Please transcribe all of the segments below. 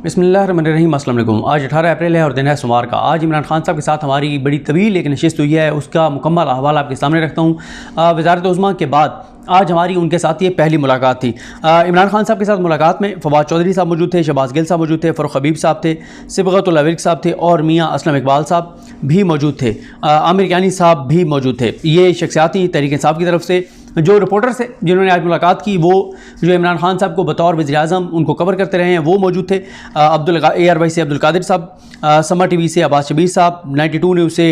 बिस्मिल्लाहिर्रहमानिर्रहीम। अस्सलाम वालेकुम। आज 18 अप्रैल है और दिन है सोमवार का। आज इमरान खान साहब के साथ हमारी बड़ी तवील एक नशिस्त हुई है, उसका मुकम्मल अहवाल आपके सामने रखता हूँ। वज़ारत उज़्मा के बाद आज हमारी उनके साथ ये पहली मुलाकात थी। इमरान खान साहब के साथ मुलाकात में फवाद चौधरी साहब मौजूद थे, शहबाज गिल साहब मौजूद थे, फ़ारूक हबीब साहब थे, सिबगतुल अविक साहब थे और मियाँ असलम इकबाल साहब भी मौजूद थे। आमिर यानी साहब भी मौजूद थे। ये शख्सियात थी तहरीक इंसाफ की तरफ से। जो रिपोर्टर से जिन्होंने आज मुलाकात की, वो जो इमरान खान साहब को बतौर वज़ीर-ए-आज़म उनको कवर करते रहे हैं, वो मौजूद थे। ARY से अब्दुल कादिर साहब, समा TV से अब्बास शबीर साहब, 92 न्यूज़ से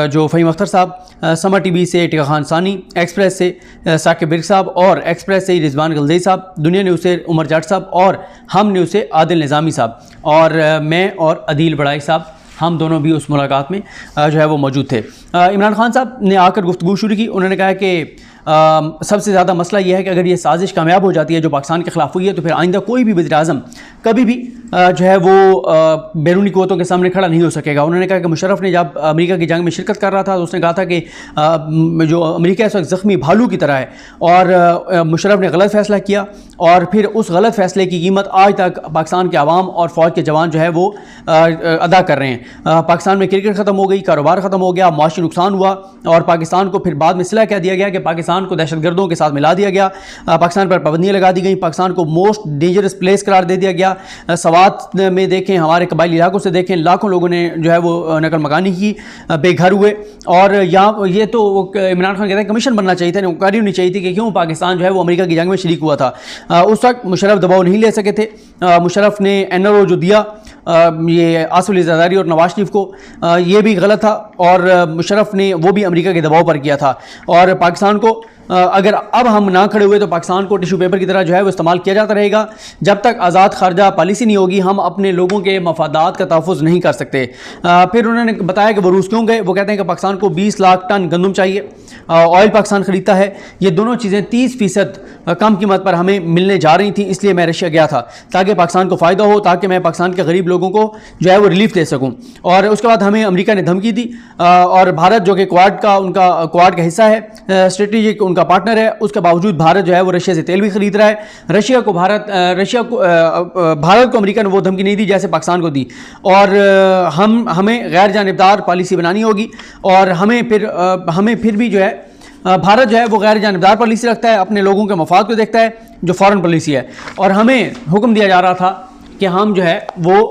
जो फ़हीम अख्तर साहब, समा TV से टिका खान सानी, एक्सप्रेस से साकिब बिर्क साहब और एक्सप्रेस से रिजवान गलज़ई साहब, दुनिया न्यूज़ से उमर जाट साहब और हम न्यूज़ से आदिल निज़ामी साहब और मैं और अदील बड़ाई साहब, हम दोनों भी उस मुलाकात में जो है वो मौजूद थे। इमरान खान साहब ने आकर गुफ्तगू शुरू की। उन्होंने कहा कि सबसे ज़्यादा मसला यह है कि अगर ये साजिश कामयाब हो जाती है जो पाकिस्तान के ख़िलाफ़ हुई है, तो फिर आइंदा कोई भी वज़ीर-ए-आज़म कभी भी जो है वो बैरूनी क़ुव्वतों के सामने खड़ा नहीं हो सकेगा। उन्होंने कहा कि मुशर्रफ ने जब अमेरिका की जंग में शिरकत कर रहा था तो उसने कहा था कि जो अमेरिका इस वक्त ज़ख्मी भालू की तरह है, और मुशर्रफ ने गलत फ़ैसला किया और फिर उस गलत फ़ैसले की कीमत आज तक पाकिस्तान के अवाम और फ़ौज के जवान जो है वो अदा कर रहे हैं। पाकिस्तान में क्रिकेट ख़त्म हो गई, कारोबार ख़त्म हो गया, माशी नुकसान हुआ और पाकिस्तान को फिर बाद में सिला कह दिया गया कि पाकिस्तान को दहशतगर्दों के साथ मिला दिया गया, पाकिस्तान पर पाबंदियाँ लगा दी गई, पाकिस्तान को मोस्ट डेंजरस प्लेस करार दे दिया गया। सवात में देखें, हमारे कबायली इलाकों से देखें, लाखों लोगों ने जो है वो नकल मकानी की, बेघर हुए। और यहाँ ये तो इमरान खान कहते हैं कमीशन बनना चाहिए था, इंक्वायरी होनी चाहिए थी कि क्यों पाकिस्तान जो है वो अमेरिका की जंग में शरीक हुआ था। उस वक्त मुशर्रफ दबाव नहीं ले सके थे। मुशर्रफ ने NRO जो दिया ये आसिफ अली ज़रदारी और नवाज शरीफ को, ये भी गलत था और मुशर्रफ ने वो भी अमेरिका के दबाव पर किया था। और पाकिस्तान को अगर अब हम ना खड़े हुए तो पाकिस्तान को टिश्यू पेपर की तरह जो है वो इस्तेमाल किया जाता रहेगा। जब तक आज़ाद खारजा पॉलिसी नहीं होगी, हम अपने लोगों के मफादात का तहफ़्फ़ुज़ नहीं कर सकते। फिर उन्होंने बताया कि वो रूस क्यों गए। वो कहते हैं कि पाकिस्तान को 20 लाख टन गंदम चाहिए, ऑयल पाकिस्तान ख़रीदता है, ये दोनों चीज़ें 30% कम कीमत पर हमें मिलने जा रही थी, इसलिए मैं रशिया गया था ताकि पाकिस्तान को फ़ायदा हो, ताकि मैं पाकिस्तान के गरीब लोगों को जो है वो रिलीफ दे सकूँ। और उसके बाद हमें अमेरिका ने धमकी दी और भारत जो कि क्वाड का हिस्सा है, स्ट्रेटेजिक उनका पार्टनर है, उसके बावजूद भारत जो है वो रशिया से तेल भी खरीद रहा है। भारत को अमेरिका ने वो धमकी नहीं दी जैसे पाकिस्तान को दी। और हमें गैर जानिबदार पॉलिसी बनानी होगी और हमें फिर भी जो है भारत जो है वो गैर जानिबदार पॉलिसी रखता है, अपने लोगों के मफाद को देखता है जो फॉरेन पॉलिसी है। और हमें हुक्म दिया जा रहा था कि हम जो है वो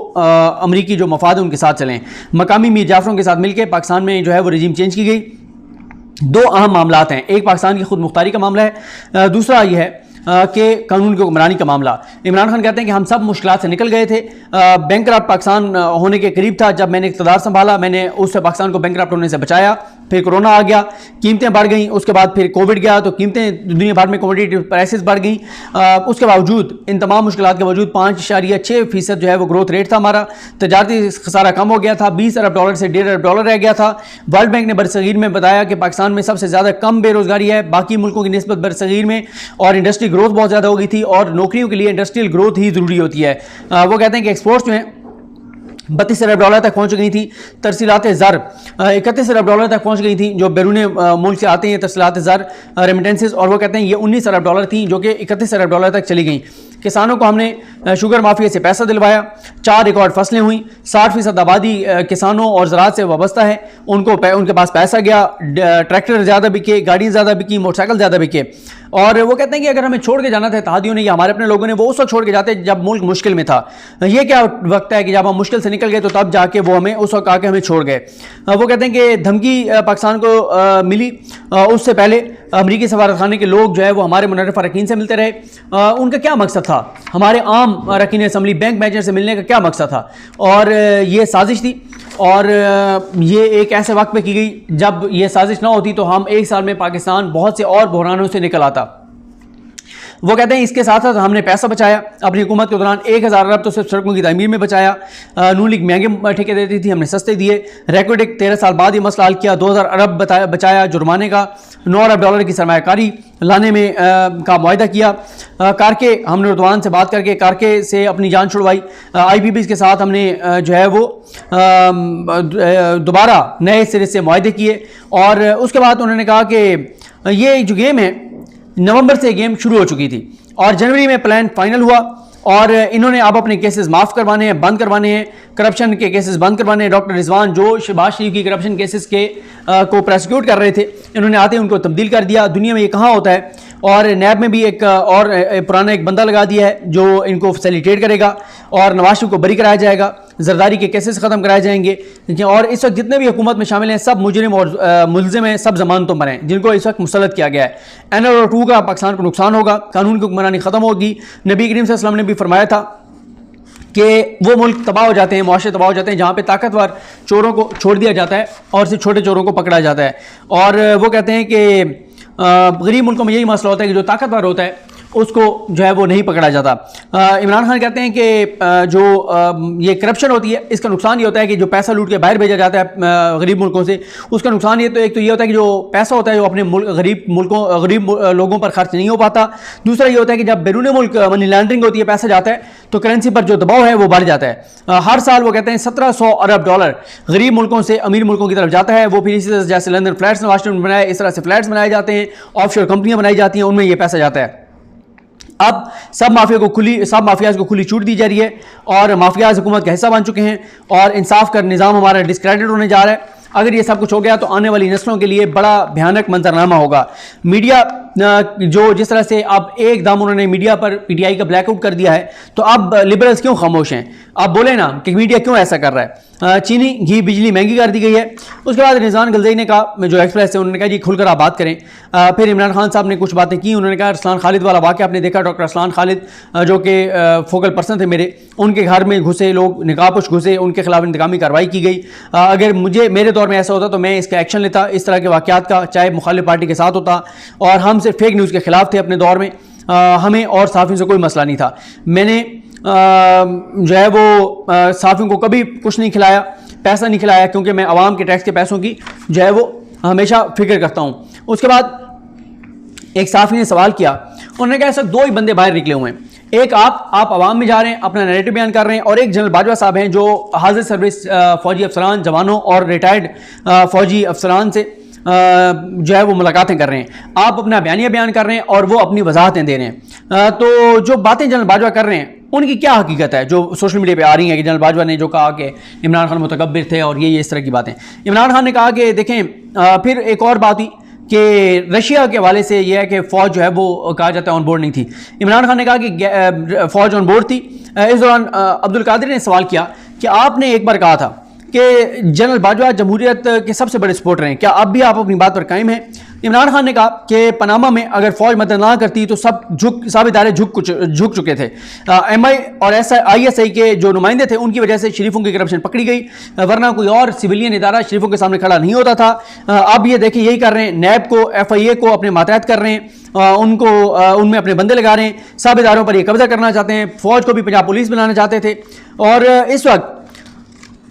अमरीकी जो मफाद है उनके साथ चलें। मकामी मीर जाफरों के साथ मिलकर पाकिस्तान में जो है वो रजीम चेंज की गई। दो अहम मामलात हैं, एक पाकिस्तान की खुद मुख्तारी का मामला है, दूसरा ये है कि कानून की हुक्मरानी का मामला। इमरान खान कहते हैं कि हम सब मुश्किलात से निकल गए थे। बैंकरप्ट पाकिस्तान होने के करीब था जब मैंने इक़्तिदार संभाला, मैंने उससे पाकिस्तान को बैंकरप्ट होने से बचाया। फिर कोरोना आ गया, कीमतें बढ़ गई, उसके बाद फिर कोविड गया तो कीमतें दुनिया भर में कमोडिटी प्राइसेस बढ़ गई। उसके बावजूद, इन तमाम मुश्किलात के बावजूद 5.6% जो है वो ग्रोथ रेट था हमारा। तजारती खसारा कम हो गया था, $20 अरब से $1.5 अरब रह गया था। वर्ल्ड बैंक ने बरसगीर में बताया कि पाकिस्तान में सबसे ज़्यादा कम बेरोजगारी है बाकी मुल्कों की निस्बत बरसगीर में, और इंडस्ट्री ग्रोथ बहुत ज़्यादा हो गई थी और नौकरियों के लिए इंडस्ट्रियल ग्रोथ ही ज़रूरी होती है। वो कहते हैं कि एक्सपोर्ट्स जो हैं $32 अरब तक पहुंच गई थी। तरसीलात ज़र $31 अरब तक पहुंच गई थी जो बैरून मुल्क से आते हैं, तरसीलात ज़र रेमिटेंसेस, और वो कहते हैं ये $19 अरब थी जो कि $31 अरब तक चली गई। किसानों को हमने शुगर माफिया से पैसा दिलवाया, 4 रिकॉर्ड फसलें हुई, 60% आबादी किसानों और ज़राअत से वाबस्ता है, उनके पास पैसा गया, ट्रैक्टर ज़्यादा बिके, गाड़ियाँ ज़्यादा बिकी, मोटरसाइकिल ज़्यादा बिके। और वो कहते हैं कि अगर हमें छोड़ के जाना था इत्तेहादियों ने या हमारे अपने लोगों ने, वो उस वक्त छोड़ के जाते जब मुल्क मुश्किल में था। ये क्या वक्त है कि जब हम मुश्किल से निकल गए तो तब जाके वो हमें उस वक्त आके हमें छोड़ गए। वो कहते हैं कि धमकी पाकिस्तान को मिली, उससे पहले अमरीकी सफारतखाने के लोग जो है वो हमारे मुनर्रिफ अरकान से मिलते रहे। उनका क्या मकसद था, हमारे आम अरकान असम्बली बैंक मैनेजर से मिलने का क्या मकसद था? और ये साजिश थी और ये एक ऐसे वक्त पे की गई जब ये साजिश ना होती तो हम एक साल में पाकिस्तान बहुत से और बहरानों से निकल आता। वो कहते हैं इसके साथ साथ हमने पैसा बचाया अपनी हुकूमत के दौरान। 1000 अरब तो सिर्फ सड़कों की तामीर में बचाया। नून लीग महंगे ठेके देती थी, हमने सस्ते दिए। रेकोडिक 13 साल बाद ये मसला हल किया, 2000 अरब बचाया जुर्माने का। $9 अरब की सरमायाकारी लाने में का मुआहदा किया। कारके हमने रुदवान से बात करके कारके से अपनी जान छुड़वाई। IPPs के साथ हमने जो है वो दोबारा नए सिरे से मुआहदे किए। और उसके बाद उन्होंने कहा कि ये जो गेम है नवंबर से गेम शुरू हो चुकी थी और जनवरी में प्लान फाइनल हुआ। और इन्होंने अब अपने केसेस माफ़ करवाने हैं, बंद करवाने हैं, करप्शन के केसेस बंद करवाने हैं। डॉक्टर रिजवान जो शहबाज शरीफ की करप्शन केसेस के को प्रोसिक्यूट कर रहे थे, इन्होंने आते उनको तब्दील कर दिया। दुनिया में ये कहाँ होता है। और नैब में भी एक और पुराना एक बंदा लगा दिया है जो इनको फैसिलिटेट करेगा और नवाज शरीफ को बरी कराया जाएगा, जरदारी के केसेस ख़त्म कराए जाएंगे। और इस वक्त जितने भी हुकूमत में शामिल हैं सब मुजरिम और मुलजिम हैं, सब जमानतों पर हैं जिनको इस वक्त मुसल्लत किया गया है। NR 2 का पाकिस्तान को नुकसान होगा, कानून की हुक्मरानी ख़त्म होगी। नबी करीम सल्लल्लाहु अलैहि वसल्लम ने भी फरमाया था कि वो मुल्क तबाह हो जाते हैं, मुआशरे तबाह हो जाते हैं जहाँ पे ताकतवर चोरों को छोड़ दिया जाता है और सिर्फ छोटे चोरों को पकड़ा जाता है। और वो कहते हैं कि गरीब मुल्कों में यही मसला होता है कि जो ताकतवर होता है उसको जो है वो नहीं पकड़ा जाता। इमरान खान कहते हैं कि जो ये करप्शन होती है इसका नुकसान ये होता है कि जो पैसा लूट के बाहर भेजा जाता है गरीब मुल्कों से, उसका नुकसान ये तो एक तो ये होता है कि जो पैसा होता है जो अपने गरीब लोगों पर खर्च नहीं हो पाता। दूसरा ये होता है कि जब बैरून मुल्क मनी लॉन्ड्रिंग होती है, पैसा जाता है तो करेंसी पर जो दबाव है वो बढ़ जाता है। हर साल वो कहते हैं 1700 अरब डॉलर गरीब मुल्कों से अमीर मुल्कों की तरफ जाता है। वो फिर इसी तरह जैसे लंदन फ्लैट्स वाशिंगटन बनाए, इस तरह से फ्लैट्स बनाए जाते हैं, ऑफशोर कंपनियां बनाई जाती हैं, उनमें ये पैसा जाता है। अब सब माफियाज को खुली छूट दी जा रही है और माफियाज हुकूमत का हिस्सा बन चुके हैं और इंसाफ का निज़ाम हमारा डिस्क्रेडिट होने जा रहा है। अगर ये सब कुछ हो गया तो आने वाली नस्लों के लिए बड़ा भयानक मंजरनामा होगा। मीडिया जो जिस तरह से अब एकदम उन्होंने मीडिया पर PTI का ब्लैकआउट कर दिया है, तो अब लिबरल्स क्यों खामोश हैं? आप बोले ना कि मीडिया क्यों ऐसा कर रहा है। चीनी घी बिजली महंगी कर दी गई है। उसके बाद रिजवान गलज़ई ने कहा, जो एक्सप्रेस है, उन्होंने कहा जी खुलकर आप बात करें। फिर इमरान खान साहब ने कुछ बातें की। उन्होंने कहा अरसलान खालिद वाला वाक़या आपने देखा, डॉक्टर अरसलान खालिद जो कि फोकल पर्सन थे मेरे, उनके घर में घुसे लोग, निकाबपोश घुसे, उनके खिलाफ इंतकामी कार्रवाई की गई। अगर मेरे दौर में ऐसा होता तो मैं इसका एक्शन लेता, इस तरह के वाक़यात का, चाहे मुखालिफ पार्टी के साथ होता। और हम सिर्फ फेक न्यूज़ के खिलाफ थे अपने दौर में, हमें और सहाफ़ियों से कोई मसला नहीं था। मैंने जो है वो सहाफ़ियों को कभी कुछ नहीं खिलाया, पैसा नहीं खिलाया, क्योंकि मैं आवाम के टैक्स के पैसों की जो है वो हमेशा फिक्र करता हूँ। उसके बाद एक सहाफ़ी ने सवाल किया, उन्होंने कहा ऐसा दो ही बंदे बाहर निकले हुए हैं, एक आप आवाम में जा रहे हैं, अपना नैरेटिव बयान कर रहे हैं, और एक जनरल बाजवा साहब हैं जो हाजिर सर्विस फ़ौजी अफसरान, जवानों और रिटायर्ड फ़ौजी अफसरान से जो है वो मुलाकातें कर रहे हैं। आप अपना बयानिया बयान कर रहे हैं और वो अपनी वजाहतें दे रहे हैं। तो जो बातें जनरल बाजवा कर रहे हैं उनकी क्या हकीकत है जो सोशल मीडिया पे आ रही हैं कि जनरल बाजवा ने जो कहा कि इमरान खान मुतकब्बिर थे और ये इस तरह की बातें। इमरान खान ने कहा कि देखें, फिर एक और बात हुई कि रशिया के हवाले से यह है कि फ़ौज जो है वो कहा जाता है ऑन बोर्ड नहीं थी। इमरान खान ने कहा कि फ़ौज ऑन बोर्ड थी। इस दौरान अब्दुल कादिर ने सवाल किया कि आपने एक बार कहा था कि जनरल बाजवा जमहूरियत के सबसे बड़े सपोर्टर हैं, क्या अब भी आप अपनी बात पर कायम हैं? इमरान खान ने कहा कि पनामा में अगर फ़ौज मदद ना करती तो सब इदारे झुक चुके थे। MI और ISI के जो नुमाइंदे थे उनकी वजह से शरीफों की करप्शन पकड़ी गई, वरना कोई और सिविलियन इदारा शरीफों के सामने खड़ा नहीं होता था। अब ये देखिए यही कर रहे हैं, नैब को, FIA को अपने मातहत कर रहे हैं, उनमें अपने बंदे लगा रहे हैं, सब इदारों पर ये कब्जा करना चाहते हैं, फ़ौज को भी पंजाब पुलिस बनाना चाहते थे। और इस वक्त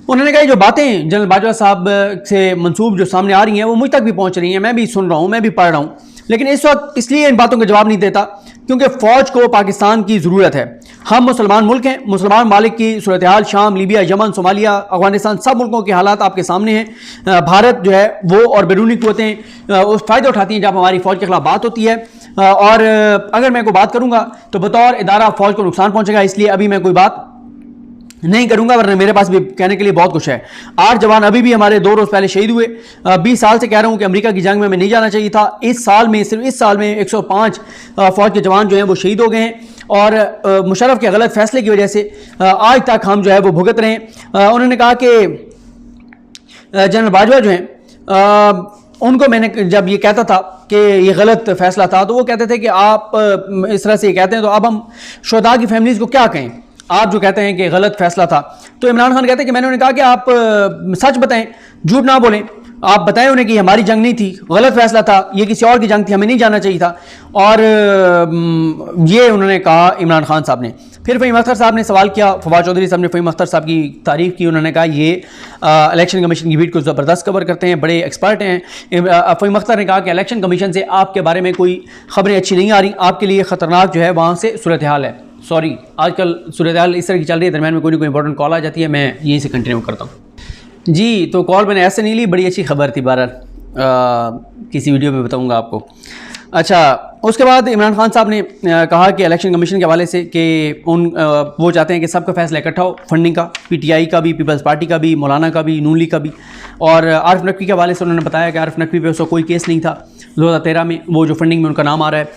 उन्होंने कहा जो बातें जनरल बाजवा साहब से मंसूब जो सामने आ रही हैं वो मुझ तक भी पहुंच रही हैं, मैं भी सुन रहा हूं, मैं भी पढ़ रहा हूं, लेकिन इस वक्त इसलिए इन बातों का जवाब नहीं देता क्योंकि फ़ौज को पाकिस्तान की ज़रूरत है। हम मुसलमान मुल्क हैं, मुसलमान मालिक की सूरत हाल शाम, लीबिया, यमन, सोमालिया, अफगानिस्तान, सब मुल्कों के हालात आपके सामने हैं। भारत जो है वो और बैरूनी क़ुव्वतें उस फ़ायदा उठाती हैं जब हमारी फ़ौज के खिलाफ बात होती है। और अगर मैं कोई बात करूँगा तो बतौर इदारा फ़ौज को नुकसान पहुँचेगा, इसलिए अभी मैं कोई बात नहीं करूंगा, वरना मेरे पास भी कहने के लिए बहुत कुछ है। 8 जवान अभी भी हमारे 2 रोज़ पहले शहीद हुए। 20 साल से कह रहा हूं कि अमेरिका की जंग में हमें नहीं जाना चाहिए था। इस साल में, सिर्फ इस साल में 105 फ़ौज के जवान जो हैं वो शहीद हो गए हैं और मुशर्रफ के गलत फैसले की वजह से आज तक हम जो है वो भुगत रहे हैं। उन्होंने कहा कि जनरल बाजवा जो हैं उनको मैंने जब ये कहता था कि ये गलत फैसला था तो वो कहते थे कि आप इस तरह से ये कहते हैं तो अब हम शुहदा की फैमिलीज़ को क्या कहें, आप जो कहते हैं कि गलत फैसला था। तो इमरान खान कहते हैं कि मैंने उन्हें कहा कि आप सच बताएं, झूठ ना बोलें, आप बताएं उन्हें कि हमारी जंग नहीं थी, गलत फैसला था, ये किसी और की जंग थी, हमें नहीं जाना चाहिए था। और ये उन्होंने कहा इमरान खान साहब ने। फिर फ़हीम अख्तर साहब ने सवाल किया, फवाद चौधरी साहब ने फ़हीम अख्तर साहब की तारीफ़ की। उन्होंने कहा ये इलेक्शन कमीशन की बीट को ज़बरदस्त कवर करते हैं, बड़े एक्सपर्ट हैं। फ़हीम अख्तर ने कहा कि इलेक्शन कमीशन से आपके बारे में कोई खबरें अच्छी नहीं आ रही, आपके लिए ख़तरनाक जो है वहाँ से सूरत हाल है। सॉरी, आजकल सूरत हाल इस तरह की चल रही है, दरम्यान में कोई ना कोई इंपॉर्टेंट कॉल आ जाती है, मैं यहीं से कंटिन्यू करता हूँ जी। तो कॉल मैंने ऐसे नहीं ली, बड़ी अच्छी खबर थी, बहरहाल किसी वीडियो में बताऊँगा आपको। अच्छा, उसके बाद इमरान खान साहब ने कहा कि इलेक्शन कमीशन के हवाले से कि वो चाहते हैं कि सबका फैसला इकट्ठा हो, फंडिंग का, पीटीआई का भी, पीपल्स पार्टी का भी, मौलाना का भी, नून लीग का भी। और आरिफ नकवी के हवाले से उन्होंने बताया कि आरिफ नकवी पे उसका कोई केस नहीं था 2013 में, वो जो फंडिंग में उनका नाम आ रहा है।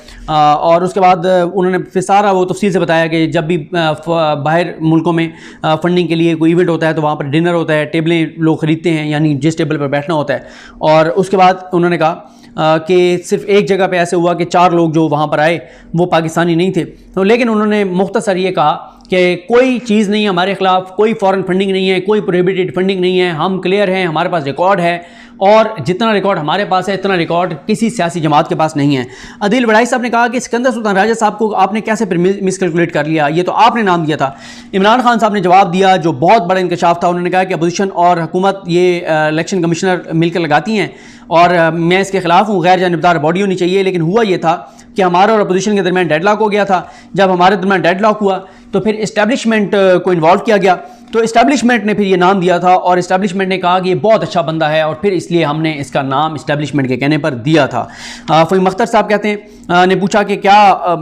और उसके बाद उन्होंने फिर सारा वो तफसील से बताया कि जब भी बाहर मुल्कों में फंडिंग के लिए कोई इवेंट होता है तो वहाँ पर डिनर होता है, टेबलें लोग ख़रीदते हैं, यानी जिस टेबल पर बैठना होता है। और उसके बाद उन्होंने कहा कि सिर्फ एक जगह पे ऐसे हुआ कि 4 लोग जो वहाँ पर आए वो पाकिस्तानी नहीं थे। तो लेकिन उन्होंने मुख्तसर ये कहा कि कोई चीज़ नहीं है हमारे ख़िलाफ़, कोई फॉरेन फंडिंग नहीं है, कोई प्रोहिबिटेड फंडिंग नहीं है, हम क्लियर हैं, हमारे पास रिकॉर्ड है, और जितना रिकॉर्ड हमारे पास है इतना रिकॉर्ड किसी सियासी जमात के पास नहीं है। अदील वड़ाई साहब ने कहा कि सिकंदर सुल्तान राजा साहब को आपने कैसे फिर मिसकैलकुलेट कर लिया, ये तो आपने नाम दिया था। इमरान खान साहब ने जवाब दिया जो बहुत बड़ा इंकशाफ था। उन्होंने कहा कि अपोजिशन और हुकूमत ये इलेक्शन कमिश्नर मिलकर लगाती हैं और मैं इसके खिलाफ हूँ, गैर जानिबदार बॉडी होनी चाहिए। लेकिन हुआ ये था कि हमारा और अपोजिशन के दरमियान डेडलॉक हो गया था। जब हमारे दरमियान डेडलॉक हुआ तो फिर इस्टेब्लिशमेंट को इन्वॉल्व किया गया, तो इस्टेब्लिशमेंट ने फिर ये नाम दिया था और इस्टेब्लिशमेंट ने कहा कि ये बहुत अच्छा बंदा है, और फिर इसलिए हमने इसका नाम इस्टेब्लिशमेंट के कहने पर दिया था। फ़हीम अख्तर साहब कहते हैं ने पूछा कि क्या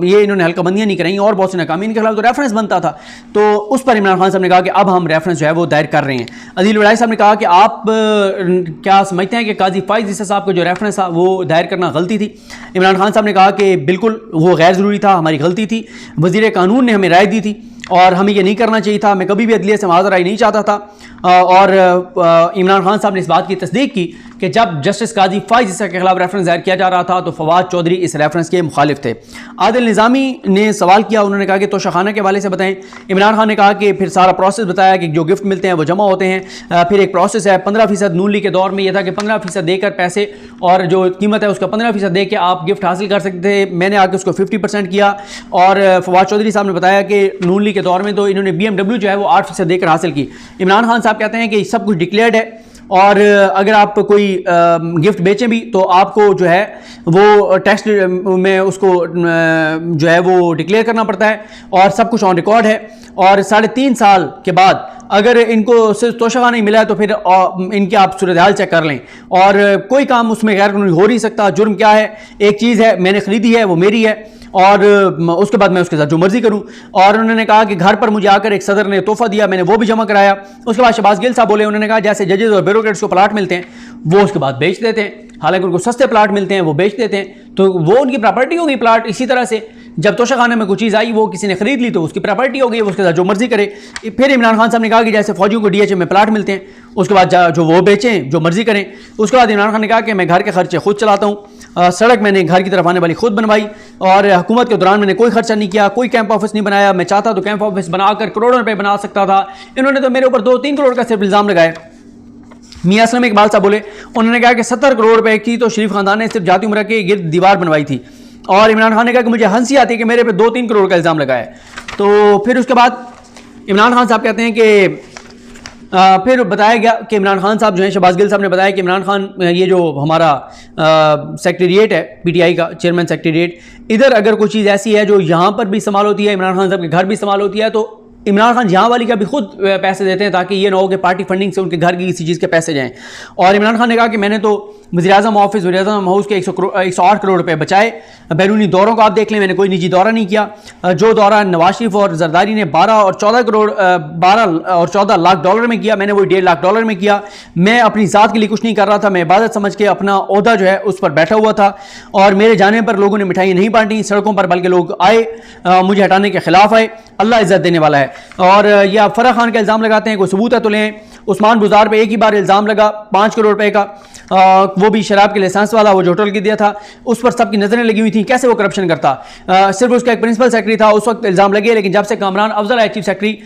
ये इन्होंने हल्काबंदियाँ नहीं कराई और बहुत सी नाकामी, इनके खिलाफ तो रेफरेंस बनता था। तो उस पर इमरान खान साहब ने कहा कि अब हम रेफरेंस जो है वो दायर कर रहे हैं। अदील वड़ाई साहब ने कहा कि आप क्या समझते हैं कि काजी फ़ाइज़ ईसा साहब का जो रेफरेंस था वो दायर करना गलती थी। इमरान खान साहब ने कहा कि बिल्कुल वो गैर ज़रूरी था, हमारी गलती थी, वज़ीर कानून ने हमें राय दी थी और हमें ये नहीं करना चाहिए था, मैं कभी भी अदलिया से माज़र आई नहीं चाहता था। और इमरान खान साहब ने इस बात की तस्दीक की कि जब जस्टिस काजी फ़ाइज़ ईसा के खिलाफ रेफरेंस दायर किया जा रहा था तो फवाद चौधरी इस रेफरेंस के मुखालिफ थे। आदिल निज़ामी ने सवाल किया, उन्होंने कहा कि तोशाखाना के हवाले से बताएं। इमरान खान ने कहा कि फिर सारा प्रोसेस बताया कि जो गिफ्ट मिलते हैं वो जमा होते हैं, फिर एक प्रोसेस है। 15% नून लीग के दौर में यह था कि 15% देकर पैसे और जो कीमत है उसका 15% दे के आप गिफ्ट हासिल कर सकते थे। मैंने आके उसको 50% किया। और फवाद चौधरी साहब ने बताया कि नून लीग के दौर में तो इन्होंने BMW जो है वो 8% देकर हासिल की। इमरान खान साहब कहते हैं कि सब कुछ डिक्लेयर्ड है और अगर आप कोई गिफ्ट बेचें भी तो आपको जो है वो टैक्स में उसको जो है वो डिक्लेयर करना पड़ता है और सब कुछ ऑन रिकॉर्ड है। और 3.5 साल के बाद अगर इनको सिर्फ तोशाखा नहीं मिला है तो फिर इनके आप सूरत हाल चेक कर लें, और कोई काम उसमें गैर कानूनी हो नहीं सकता। जुर्म क्या है, एक चीज़ है मैंने खरीदी है वो मेरी है और उसके बाद मैं उसके साथ जो मर्जी करूं। और उन्होंने कहा कि घर पर मुझे आकर एक सदर ने तोहफा दिया, मैंने वो भी जमा कराया। उसके बाद शहबाज गिल साहब बोले, उन्होंने कहा जैसे जजेस और ब्यूरोक्रेट्स को प्लाट मिलते हैं वो उसके बाद बेच देते हैं, हालांकि उनको सस्ते प्लाट मिलते हैं वो बेच देते हैं, तो वो उनकी प्रॉपर्टी हो गई प्लाट। इसी तरह से जब तोशाखाने में कोई चीज़ आई वो किसी ने खरीद ली तो उसकी प्रॉपर्टी हो गई, वो उसके साथ जो मर्जी करे। फिर इमरान खान साहब ने कहा कि जैसे फौजियों को DHA में प्लाट मिलते हैं उसके बाद जो वो बेचें जो मर्जी करें। उसके बाद इमरान खान ने कहा कि मैं घर के खर्चे खुद चलाता हूँ, सड़क मैंने घर की तरफ आने वाली खुद बनवाई और हुकूमत के दौरान मैंने कोई खर्चा नहीं किया, कोई कैंप ऑफिस नहीं बनाया। मैं चाहता तो कैंप ऑफिस बनाकर करोड़ों रुपए बना सकता था, इन्होंने तो मेरे ऊपर 2-3 करोड़ का सिर्फ इल्ज़ाम लगाया। मियां असलम इकबाल साहब बोले, उन्होंने कहा कि 70 करोड़ रुपए की तो शरीफ खानदान ने सिर्फ जाती उम्र के गिर्द दीवार बनवाई थी। और इमरान खान ने कहा कि मुझे हंसी आती है कि मेरे पे 2-3 करोड़ का इल्ज़ाम लगाया। तो फिर उसके बाद इमरान खान साहब कहते हैं कि फिर बताया गया कि इमरान खान साहब जो है, शहबाज गिल साहब ने बताया कि इमरान खान ये जो हमारा सेक्रेटेरिएट है PTI का चेयरमैन सेक्रेटेरिएट, इधर अगर कोई चीज़ ऐसी है जो यहाँ पर भी इस्तेमाल होती है, इमरान खान साहब के घर भी इस्तेमाल होती है, तो इमरान खान यहाँ वाली का भी खुद पैसे देते हैं ताकि ये ना हो कि पार्टी फंडिंग से उनके घर की किसी चीज़ के पैसे जाएं। और इमरान खान ने कहा कि मैंने तो वज़ीर-ए-आज़म ऑफिस, वज़ीर-ए-आज़म हाउस के 108 करोड़ रुपए बचाए। बैरूनी दौरों का आप देख लें, मैंने कोई निजी दौरा नहीं किया। जो दौरा नवाज शरीफ और जरदारी ने 12 और 14 लाख डॉलर में किया, मैंने वही $1.5 लाख में किया। मैं अपनी ज़ात के लिए कुछ नहीं कर रहा था, मैं इबादत समझ के अपना ओहदा जो है उस पर बैठा हुआ था। और मेरे जाने पर लोगों ने मिठाई नहीं बांटी सड़कों पर, बल्कि लोग आए मुझे हटाने के खिलाफ आए। अल्लाह इज़्ज़त देने वाला है। और ये आप फराह खान का इल्ज़ाम लगाते हैं, कोई सबूत है तो लें। उस्मान बुज़ार पे एक ही बार इल्ज़ाम लगा 5 करोड़ रुपए का, वो भी शराब के लाइसेंस वाला, वो जो होटल की दिया था उस पर सबकी नजरें लगी हुई थी, कैसे वो करप्शन करता। सिर्फ उसका एक प्रिंसिपल सेक्रेटरी था, उस वक्त इल्ज़ाम लगे, लेकिन जब से कामरान अफजल है चीफ सेक्रेटरी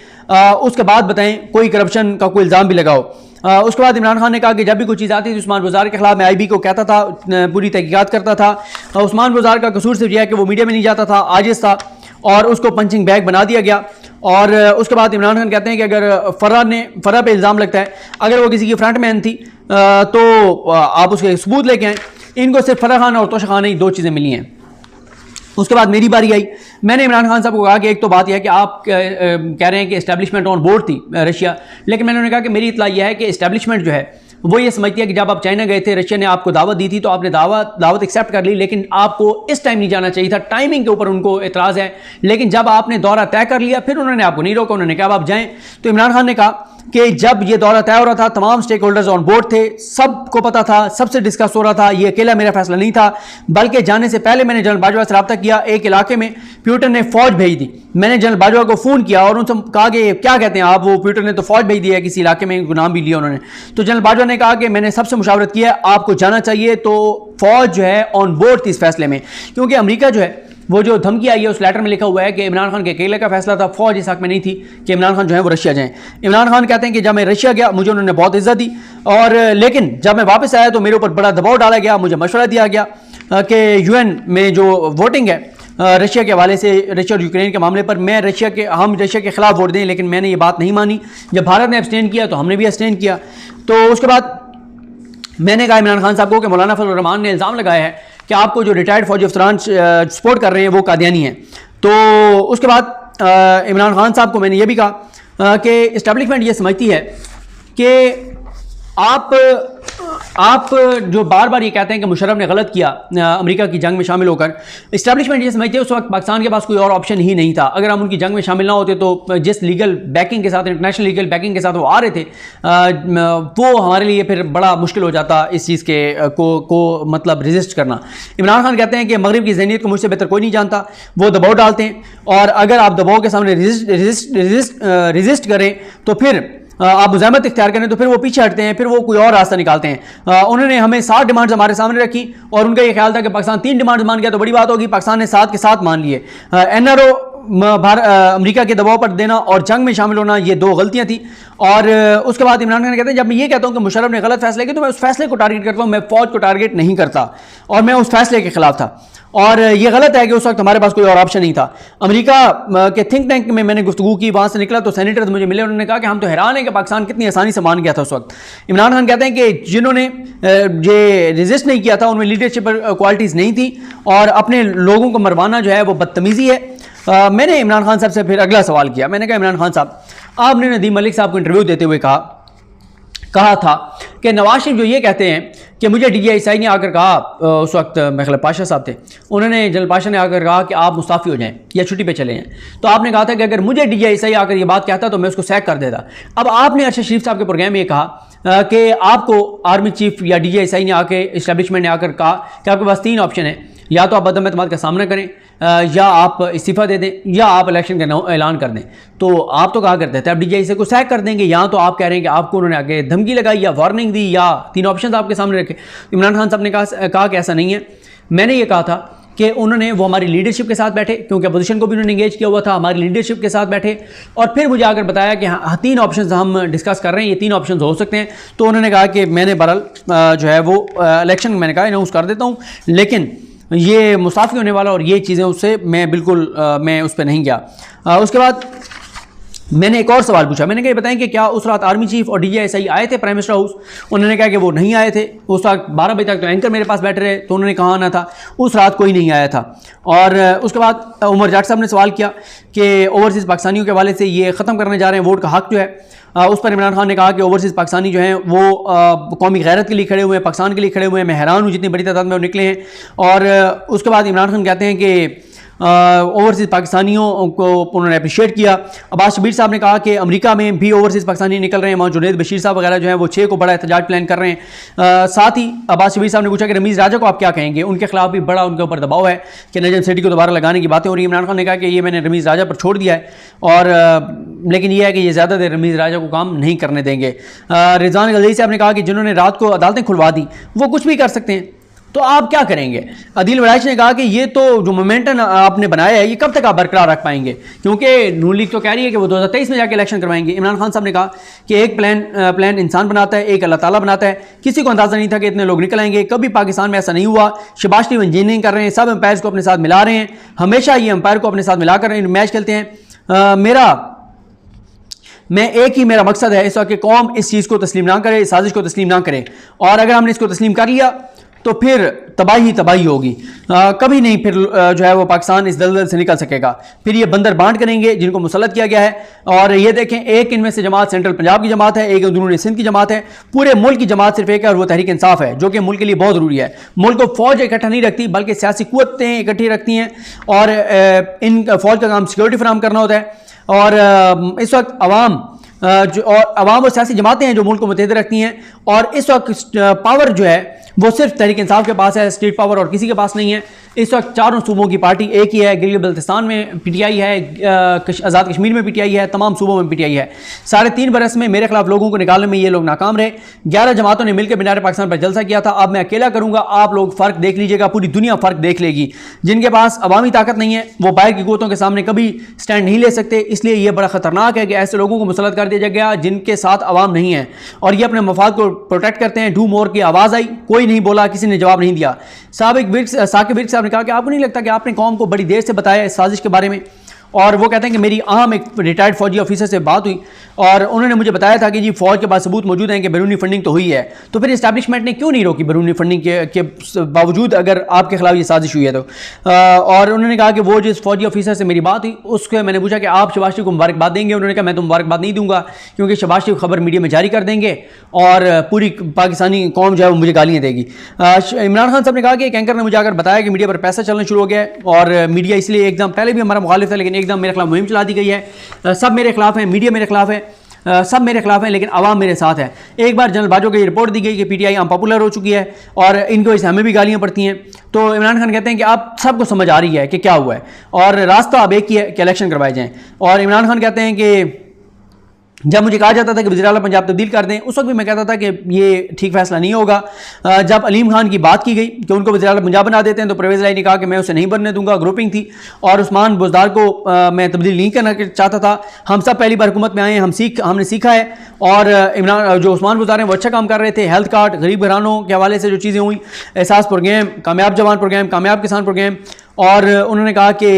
उसके बाद बताएं कोई करप्शन का कोई इल्ज़ाम भी लगाओ। उसके बाद इमरान खान ने कहा कि जब भी कोई चीज़ आती थी उस्मान बुज़ार के खिलाफ मैं IB को कहता था, पूरी तहकीकात करता था। उस्मान बुज़ार का कसूर सिर्फ यह है कि वो मीडिया में नहीं जाता था, आजिज़ था, और उसको पंचिंग बैग बना दिया गया। और उसके बाद इमरान खान कहते हैं कि अगर फराह पे इल्ज़ाम लगता है अगर वो किसी की फ्रंट मैन थी तो आप उसके सबूत लेके आएँ। इनको सिर्फ फराह खान और तोशा खान ही 2 चीज़ें मिली हैं। उसके बाद मेरी बारी आई, मैंने इमरान खान साहब को कहा कि एक तो बात यह है कि आप कह रहे हैं कि इस्टेब्लिशमेंट ऑन बोर्ड थी रशिया, लेकिन मैंने उन्हें कहा कि मेरी इतला यह है कि इस्टेब्लिशमेंट जो है वो ये समझती है कि जब आप चाइना गए थे, रशिया ने आपको दावत दी थी तो आपने दावत एक्सेप्ट कर ली, लेकिन आपको इस टाइम नहीं जाना चाहिए था। टाइमिंग के ऊपर उनको एतराज़ है। लेकिन जब आपने दौरा तय कर लिया फिर उन्होंने आपको नहीं रोका, उन्होंने कहा आप जाएं। तो इमरान खान ने कहा कि जब ये दौरा तय हो रहा था तमाम स्टेक होल्डर्स ऑन बोर्ड थे, सबको पता था, सबसे डिस्कस हो रहा था, ये अकेला मेरा फैसला नहीं था, बल्कि जाने से पहले मैंने जनरल बाजवा से रब्ता किया। एक इलाके में प्यूटन ने फौज भेज दी, मैंने जनरल बाजवा को फ़ोन किया और उनसे कहा कि क्या कहते हैं आप, वो प्यूटन ने तो फौज भेज दी है किसी इलाके में, नाम भी लिया उन्होंने। तो जनरल बाजवा ने कहा कि मैंने सबसे मुशावरत किया है, आपको जाना चाहिए। तो फौज जो है ऑन बोर्ड थी इस फैसले में, क्योंकि अमेरिका जो है वो जो धमकी आई है उस लेटर में लिखा हुआ है कि इमरान खान के अकेले का फैसला था, फौज इस हक में नहीं थी कि इमरान खान जो है वो रशिया जाएं। इमरान खान कहते हैं कि जब मैं रशिया गया मुझे उन्होंने बहुत इज्जत दी, और लेकिन जब मैं वापस आया तो मेरे ऊपर बड़ा दबाव डाला गया, मुझे मशवरा दिया गया कि यूएन में जो वोटिंग है रशिया के हवाले से, रशिया और यूक्रेन के मामले पर हम रशिया के खिलाफ वोट दें, लेकिन मैंने ये बात नहीं मानी। जब भारत ने एब्सटेन किया तो हमने भी एब्सटेन किया। तो उसके बाद मैंने कहा इमरान खान साहब को कि मौलाना फजल रहमान ने इल्ज़ाम लगाया है कि आपको जो रिटायर्ड फौजी अफसरान सपोर्ट कर रहे हैं वो कादियानी हैं। तो उसके बाद इमरान खान साहब को मैंने ये भी कहा कि इस्टेब्लिशमेंट ये समझती है कि आप जो बार बार ये कहते हैं कि मुशर्रफ ने गलत किया अमेरिका की जंग में शामिल होकर, इस्टेब्लिशमेंट ये समझते हैं उस वक्त पाकिस्तान के पास कोई और ऑप्शन ही नहीं था। अगर हम उनकी जंग में शामिल ना होते तो जिस लीगल बैकिंग के साथ, इंटरनेशनल लीगल बैकिंग के साथ वो आ रहे थे, वो हमारे लिए फिर बड़ा मुश्किल हो जाता इस चीज़ के को मतलब रेजिस्ट करना। इमरान खान कहते हैं कि मगरिब की ज़हनियत को मुझसे बेहतर कोई नहीं जानता, वो दबाव डालते हैं, और अगर आप दबाव के सामने रेजिस्ट करें तो फिर आप मुज़ाहमत इख्तियार करें तो फिर वो पीछे हटते हैं, फिर वो कोई और रास्ता निकालते हैं। उन्होंने हमें 7 डिमांड्स हमारे सामने रखी और उनका ये ख्याल था कि पाकिस्तान 3 डिमांड्स मान गया तो बड़ी बात होगी, पाकिस्तान ने 7 के 7 मान लिए। एनआरओ अमेरिका के दबाव पर देना और जंग में शामिल होना, ये 2 गलतियां थी। और उसके बाद इमरान खान कहते हैं जब मैं ये कहता हूं कि मुशर्रफ ने गलत फैसले किए तो मैं उस फैसले को टारगेट करता हूं, मैं फौज को टारगेट नहीं करता, और मैं उस फैसले के खिलाफ था। और ये गलत है कि उस वक्त हमारे पास कोई और ऑप्शन नहीं था। अमेरिका के थिंक टैंक में मैंने गुफ्तगू की, वहाँ से निकला तो सेनेटर्स मुझे मिले, उन्होंने कहा कि हम तो हैरान हैं कि पाकिस्तान कितनी आसानी से मान गया था उस वक्त। इमरान खान कहते हैं कि जिन्होंने ये रेजिस्ट नहीं किया था उनमें लीडरशिप क्वालिटीज़ नहीं थी, और अपने लोगों को मरवाना जो है वो बदतमीज़ी है। मैंने इमरान खान साहब से फिर अगला सवाल किया, मैंने कहा इमरान खान साहब, आपने नदीम मलिक साहब को इंटरव्यू देते हुए कहा था कि नवाज शरीफ जो ये कहते हैं कि मुझे DGI ने आकर कहा, उस वक्त मेरे पाशा साहब थे, उन्होंने जनरल पाशा ने आकर कहा कि आप मुस्ताफ़ी हो जाएं या छुट्टी पे चले जाएं, तो आपने कहा था कि अगर मुझे DGI आकर ये बात कहता तो मैं उसको सैक कर देता। अब आपने अरशद शरीफ साहब के प्रोग्राम में ये कहा कि आपको आर्मी चीफ या DGI ने आके, इस्टेब्लिशमेंट ने आकर कहा कि आपके पास 3 ऑप्शन है, या तो आप अदम एतमाद का सामना करें, या आप इस्तीफ़ा दे दें, या आप इलेक्शन का ऐलान कर दें। तो आप तो कहा करते थे आप DGI को सैक कर देंगे, या तो आप कह रहे हैं कि आपको उन्होंने आगे धमकी लगाई या वार्निंग दी, या 3 ऑप्शन आपके सामने रखे। इमरान खान साहब ने कहा कि ऐसा नहीं है। मैंने ये कहा था कि उन्होंने वो हमारी लीडरशिप के साथ बैठे, क्योंकि अपोजिशन को भी उन्होंने इंगेज किया हुआ था, हमारी लीडरशिप के साथ बैठे, और फिर मुझे आकर बताया कि हाँ 3 ऑप्शन हम डिस्कस कर रहे हैं, ये 3 ऑप्शन हो सकते हैं। तो उन्होंने कहा कि मैंने बहरहाल जो है वो इलेक्शन मैंने कहा अनाउंस कर देता हूँ, लेकिन ये मुस्ताफ़ी होने वाला और ये चीज़ें, उससे मैं बिल्कुल मैं उस पर नहीं गया। उसके बाद मैंने एक और सवाल पूछा, मैंने कहा बताएं कि क्या उस रात आर्मी चीफ और DGI आए थे प्राइम मिनिस्टर हाउस? उन्होंने कहा कि वो नहीं आए थे। उस रात 12 बजे तक तो एंकर मेरे पास बैठे रहे, तो उन्होंने कहा आना था, उस रात कोई नहीं आया था। और उसके बाद उमर जाट साहब ने सवाल किया कि ओवरसीज़ पाकिस्तानियों के हवाले से ये ख़त्म करने जा रहे हैं वोट का हक़ जो है। उस पर इमरान खान ने कहा कि ओवरसीज़ पाकिस्तानी जो हैं वो कौमी गैरत के लिए खड़े हुए हैं, पाकिस्तान के लिए खड़े हुए हैं। मैं हैरान हूँ जितनी बड़ी तादाद में वो निकले हैं। और उसके बाद इमरान खान कहते हैं कि ओवरसीज़ पाकिस्तानियों को उन्होंने अप्रिशिएट किया। अब्बास शबीर साहब ने कहा कि अमेरिका में भी ओवरसीज़ पाकिस्तानी निकल रहे हैं, वहाँ जुनैद बशीर साहब वगैरह जो हैं वो 6 को बड़ा एहतजाज प्लान कर रहे हैं। साथ ही अब्बास शबीर साहब ने पूछा कि रमीज़ राजा को आप क्या कहेंगे, उनके खिलाफ भी बड़ा उनके ऊपर दबाव है कि नजम सिटी को दोबारा लगाने की बातें हो रही है। इमरान खान ने कहा कि ये मैंने रमीज़ राजा पर छोड़ दिया है, और लेकिन यह है कि ये ज़्यादा देर रमीज़ राजा को काम नहीं करने देंगे। रिजवान गलई साहब ने कहा कि जिन्होंने रात को अदालतें खुलवा दी वो कुछ भी कर सकते हैं, तो आप क्या करेंगे? अदील वड़ाइश ने कहा कि ये तो जो मोमेंटम आपने बनाया है ये कब तक आप बरकरार रख पाएंगे, क्योंकि नून लीग तो कह रही है कि वो 2023 में जाके इलेक्शन करवाएंगे। इमरान खान साहब ने कहा कि एक प्लान इंसान बनाता है, एक अल्लाह ताला बनाता है। किसी को अंदाजा नहीं था कि इतने लोग निकल आएंगे, कभी पाकिस्तान में ऐसा नहीं हुआ। शहबाज शरीफ इंजीनियरिंग कर रहे हैं, सब एम्पायर्स को अपने साथ मिला रहे हैं, हमेशा ये एम्पायर को अपने साथ मिलाकर मैच खेलते हैं। मेरा मकसद है इस वक्त कि कौम इस चीज़ को तस्लीम ना करे, इस साजिश को तस्लीम ना करे, और अगर हमने इसको तस्लीम कर लिया तो फिर तबाही होगी। कभी नहीं फिर जो है वो पाकिस्तान इस दलदल से निकल सकेगा। फिर ये बंदर बांट करेंगे जिनको मुसल्लत किया गया है। और ये देखें, एक इनमें से जमात सेंट्रल पंजाब की जमात है, एक अंदरूनी सिंध की जमात है। पूरे मुल्क की जमात सिर्फ एक है और वो तहरीक इंसाफ है, जो कि मुल्क के लिए बहुत ज़रूरी है। मुल्क को फौज इकट्ठा नहीं रखती बल्कि सियासी कुव्वतें इकट्ठी रखती हैं और इन फौज का काम सिक्योरिटी फराहम करना होता है। और इस वक्त अवाम और सियासी जमातें हैं जो मुल्क को मुत्तहिद रखती हैं। और इस वक्त पावर जो है वो सिर्फ तहरीक इंसाफ के पास है, स्टेट पावर और किसी के पास नहीं है। इस वक्त चारों सूबों की पार्टी एक ही है। गिलगित बल्तिस्तान में पीटीआई है, आज़ाद कश्मीर में पीटीआई है, तमाम सूबों में पीटीआई है। 3.5 बरस में मेरे खिलाफ लोगों को निकालने में ये लोग नाकाम रहे। 11 जमातों ने मिलकर मीनार पाकिस्तान पर जलसा किया था। अब मैं अकेला करूंगा, आप लोग फ़र्क देख लीजिएगा, पूरी दुनिया फ़र्क देख लेगी। जिनके पास अवामी ताकत नहीं है वो बाहर की कुव्वतों के सामने कभी स्टैंड नहीं ले सकते। इसलिए यह बड़ा ख़तरनाक है कि ऐसे लोगों को मुसल्लत कर दिया गया जिनके साथ अवाम नहीं है और ये अपने मफाद को प्रोटेक्ट करते हैं। डू मोर की आवाज़ आई, कोई नहीं बोला, किसी ने जवाब नहीं दिया। साकिब विर्क साहब ने कहा कि आपको नहीं लगता कि आपने कौम को बड़ी देर से बताया इस साजिश के बारे में? और वो कहते हैं कि मेरी आम एक रिटायर्ड फौजी ऑफिसर से बात हुई और उन्होंने मुझे बताया था कि जी फौज के पास सबूत मौजूद हैं कि बैरूनी फंडिंग तो हुई है। तो फिर इस्टेब्लिशमेंट ने क्यों नहीं रोकी बैरूनी फंडिंग के बावजूद, अगर आपके खिलाफ ये साजिश हुई है तो? और उन्होंने कहा कि वो जिस फौजी ऑफिसर से मेरी बात हुई उसको मैंने पूछा कि आप शहबाज शरीफ को मुबारकबाद देंगे? उन्होंने कहा मैं तो मुबारकबाद नहीं दूंगा क्योंकि शहबाज शरीफ खबर मीडिया में जारी कर देंगे और पूरी पाकिस्तानी कौम जो है वो मुझे गालियाँ देगी। इमरान खान साहब ने कहा कि एक एंकर ने मुझे आकर बताया कि मीडिया पर पैसा चलना शुरू हो गया है और मीडिया इसलिए एकदम पहले भी हमारा मुखालिफ था लेकिन एकदम मेरे खिलाफ मुहिम चला दी गई है। सब मेरे खिलाफ हैं, मीडिया मेरे खिलाफ है, सब मेरे खिलाफ हैं, लेकिन आवाम मेरे साथ है। एक बार जनरल बाजवा को ये रिपोर्ट दी गई कि पीटीआई अनपॉपुलर हो चुकी है और इनको इससे हमें भी गालियां पड़ती हैं। तो इमरान खान कहते हैं कि आप सबको समझ आ रही है कि क्या हुआ है और रास्ता अब एक ही है कि इलेक्शन करवाए जाएं। और इमरान खान कहते हैं कि जब मुझे कहा जाता था कि वज़ीर आला पंजाब तब्दील कर दें, उस वक्त भी मैं कहता था कि ये ठीक फैसला नहीं होगा। जब अलीम खान की बात की गई कि उनको वज़ीर आला पंजाब बना देते हैं तो परवेज़ इलाही ने कहा कि मैं उसे नहीं बनने दूंगा, ग्रुपिंग थी। और उस्मान बुज़दार को मैं तब्दील नहीं करना चाहता था। हम सब पहली बार हुकूमत में आए हैं, हमने सीखा है। और इमरान जो उस्मान बुज़दार हैं वो अच्छा काम कर रहे थे। हेल्थ कार्ड, गरीब घरानों के हवाले से जो चीज़ें हुई, एहसास प्रोग्राम, कामयाब जवान प्रोग्राम, कामयाब किसान प्रोग्राम। और उन्होंने कहा कि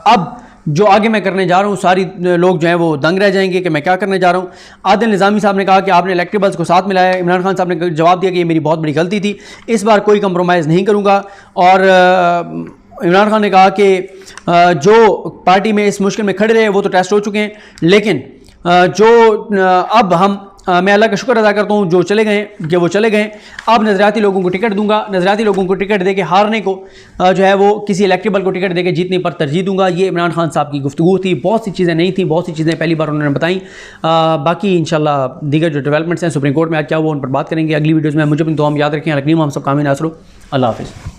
अब जो आगे मैं करने जा रहा हूँ सारी लोग जो हैं वो दंग रह जाएंगे कि मैं क्या करने जा रहा हूँ। आदिल निज़ामी साहब ने कहा कि आपने इलेक्टेबल्स को साथ मिलाया। इमरान खान साहब ने जवाब दिया कि ये मेरी बहुत बड़ी गलती थी, इस बार कोई कंप्रोमाइज़ नहीं करूँगा। और इमरान खान ने कहा कि जो पार्टी में इस मुश्किल में खड़े रहे वो तो टेस्ट हो चुके हैं, लेकिन अब हम मैं अल्लाह का शुक्र अदा करता हूँ जो चले गए कि वो चले गए। अब नज़रियाती लोगों को टिकट दूंगा, नज़रियाती लोगों को टिकट देके हारने को जो है वो किसी इलेक्टेबल को टिकट देके जीतने पर तरजीह दूंगा। ये इमरान खान साहब की गुफ्तगू थी। बहुत सी चीज़ें नहीं थी, बहुत सी चीज़ें पहली बार उन्होंने बताई। बाकी इंशाल्लाह दीगर जो डेवलपमेंट्स हैं सुप्रीम कोर्ट में आज क्या हुआ उन पर बात करेंगे अगली वीडियोज़ में। मुझे अपनी दुआ में याद रखें। हम सब कामयाब नासरो। अल्लाह हाफ़िज़।